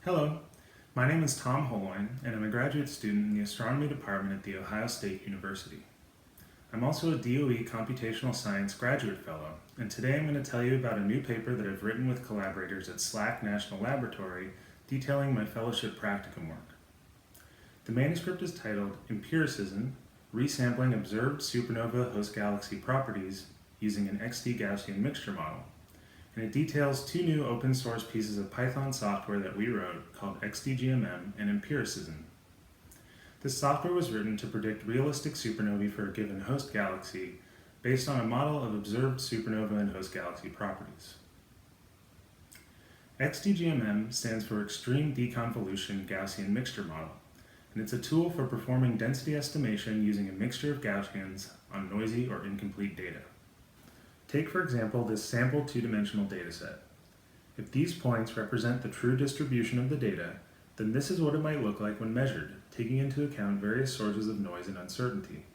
Hello, my name is Tom Holoien, and I'm a graduate student in the astronomy department at The Ohio State University. I'm also a DOE Computational Science Graduate Fellow, and today I'm going to tell you about a new paper that I've written with collaborators at SLAC National Laboratory detailing my fellowship practicum work. The manuscript is titled empiriciSN, Resampling Observed Supernova Host Galaxy Properties Using an XD Gaussian Mixture Model, and it details two new open source pieces of Python software that we wrote called XDGMM and empiriciSN. This software was written to predict realistic supernovae for a given host galaxy based on a model of observed supernova and host galaxy properties. XDGMM stands for Extreme Deconvolution Gaussian Mixture Model, and it's a tool for performing density estimation using a mixture of Gaussians on noisy or incomplete data. Take, for example, this sample two-dimensional dataset. If these points represent the true distribution of the data, then this is what it might look like when measured, taking into account various sources of noise and uncertainty.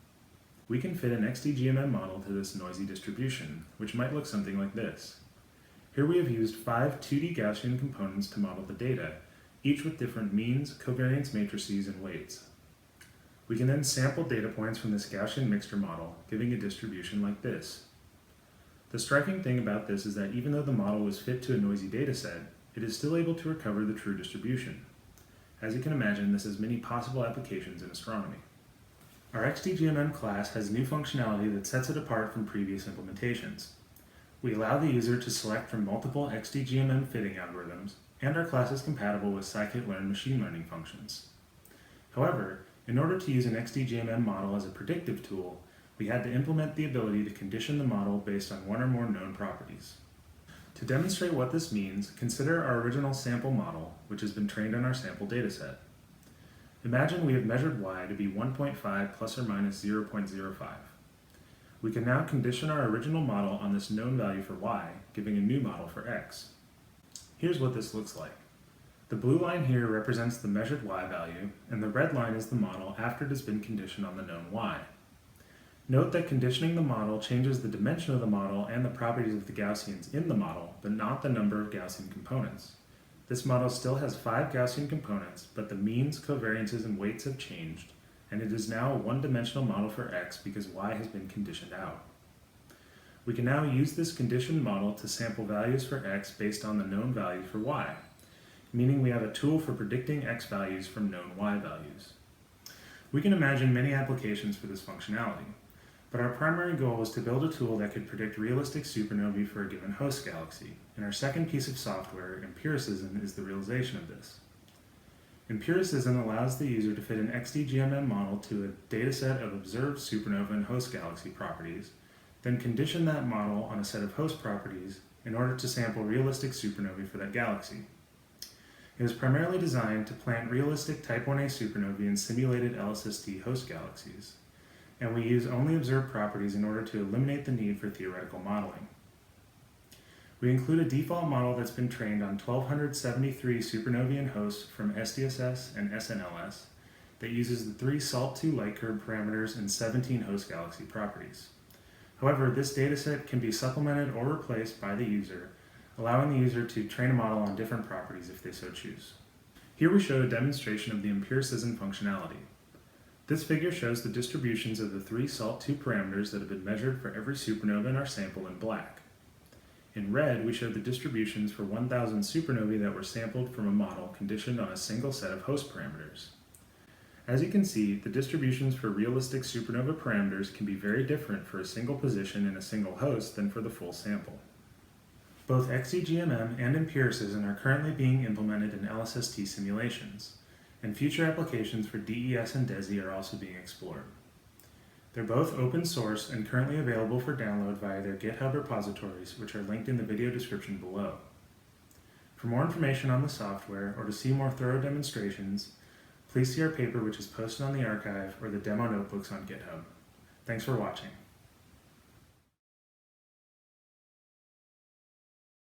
We can fit an XDGMM model to this noisy distribution, which might look something like this. Here we have used 5 2D Gaussian components to model the data, each with different means, covariance matrices, and weights. We can then sample data points from this Gaussian mixture model, giving a distribution like this. The striking thing about this is that even though the model was fit to a noisy dataset, it is still able to recover the true distribution. As you can imagine, this has many possible applications in astronomy. Our XDGMM class has new functionality that sets it apart from previous implementations. We allow the user to select from multiple XDGMM fitting algorithms, and our class is compatible with scikit-learn machine learning functions. However, in order to use an XDGMM model as a predictive tool, we had to implement the ability to condition the model based on one or more known properties. To demonstrate what this means, consider our original sample model, which has been trained on our sample dataset. Imagine we have measured y to be 1.5 plus or minus 0.05. We can now condition our original model on this known value for y, giving a new model for x. Here's what this looks like. The blue line here represents the measured y value, and the red line is the model after it has been conditioned on the known y. Note that conditioning the model changes the dimension of the model and the properties of the Gaussians in the model, but not the number of Gaussian components. This model still has 5 Gaussian components, but the means, covariances, and weights have changed, and it is now a one-dimensional model for x because y has been conditioned out. We can now use this conditioned model to sample values for x based on the known value for y, meaning we have a tool for predicting x values from known y values. We can imagine many applications for this functionality, but our primary goal is to build a tool that could predict realistic supernovae for a given host galaxy, and our second piece of software, empiriciSN, is the realization of this. empiriciSN allows the user to fit an XDGMM model to a dataset of observed supernova and host galaxy properties, then condition that model on a set of host properties in order to sample realistic supernovae for that galaxy. It was primarily designed to plant realistic Type 1a supernovae in simulated LSST host galaxies, and we use only observed properties in order to eliminate the need for theoretical modeling. We include a default model that's been trained on 1,273 supernovae hosts from SDSS and SNLS that uses the 3 SALT-2 light curve parameters and 17 host galaxy properties. However, this dataset can be supplemented or replaced by the user, allowing the user to train a model on different properties if they so choose. Here we show a demonstration of the empiriciSN functionality. This figure shows the distributions of the 3 SALT-2 parameters that have been measured for every supernova in our sample in black. In red, we show the distributions for 1,000 supernovae that were sampled from a model conditioned on a single set of host parameters. As you can see, the distributions for realistic supernova parameters can be very different for a single position in a single host than for the full sample. Both XDGMM and empiriciSN are currently being implemented in LSST simulations, and future applications for DES and DESI are also being explored. They're both open source and currently available for download via their GitHub repositories, which are linked in the video description below. For more information on the software or to see more thorough demonstrations, please see our paper which is posted on the archive or the demo notebooks on GitHub. Thanks for watching.